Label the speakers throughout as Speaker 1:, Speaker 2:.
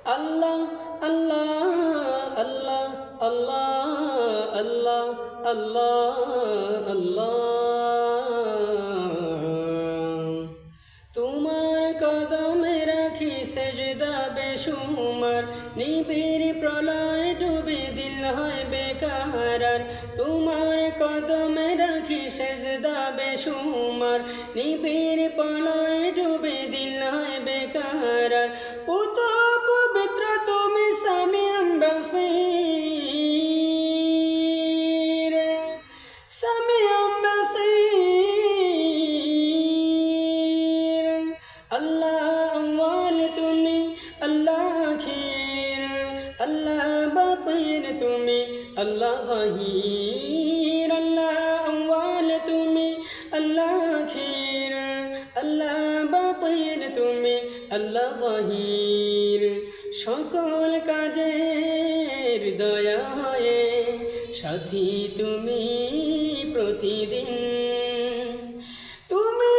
Speaker 1: আল্লাহ আল্লাহ আল্লাহ আল্লাহ আল্লাহ আল্লাহ আল্লাহ তোমার কদমে রাখি সেজদা বেশুমার নিবিড় প্রলয় ডুবে দিল হয় বেকার তোমার কদমে রাখি সেজদা বেশুমার নিবিড় প্রলয় ডুবে দিল হয় বেকার পুত পবিত্র তুমি সামিউন বাসীর সামিউন বাসীর আল্লাহ আউয়াল তুমি আল্লাহ আখির আল্লাহ বাতিন তুমি আল্লাহ যাহির আল্লাহ আউয়াল তুমি আল্লাহ আখির আল্লাহ বাতিন তুমি আল্লাহ যাহির সকল কাজের দয়া হয়ে সাথী তুমি প্রতিদিন তুমি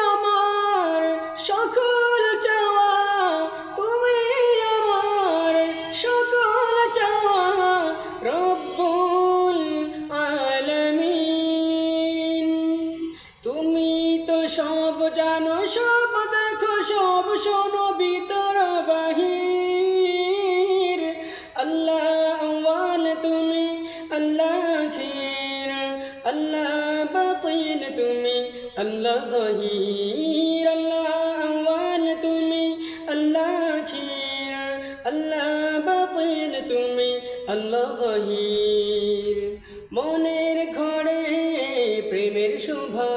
Speaker 1: আমার সকল চাওয়া তুমি আমার সকল চাওয়া রব্বুল আলামিন তুমি তো সব জানো সব দেখো সব শোনো ভিতর বাহির আল্লাহ আউয়াল তুমি আল্লাহ আখির আল্লাহ বাতিন তুমি আল্লাহ যাহির আল্লাহ আউয়াল তুমি আল্লাহ আখির আল্লাহ বাতিন তুমি আল্লাহ যাহির মনের ঘরে প্রেমের শোভা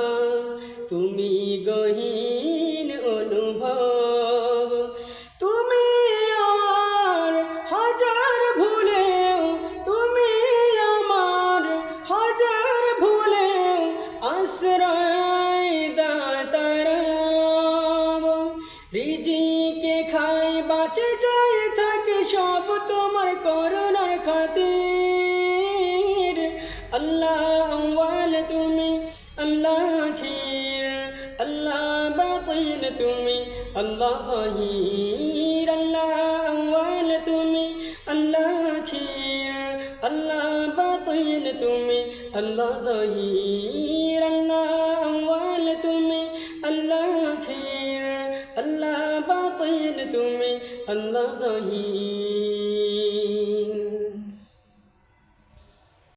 Speaker 1: তুমি গহীন অনুভব তুমি আমার হাজার ভুলেও তুমি আমার হাজার ভুলেও আশ্রয় দাতার রিজিকে খাই বাঁচে যাই থাকে সব তোমার করুণার খাতির আল্লাহ আউয়াল তুমি আল্লাহ আখির আল্লাহ বাতিন তুমি আল্লাহ যাহির আল্লাহ আউয়াল তুমি আল্লাহ আখির আল্লাহ বাতিন তুমি আল্লাহ যাহির আল্লাহ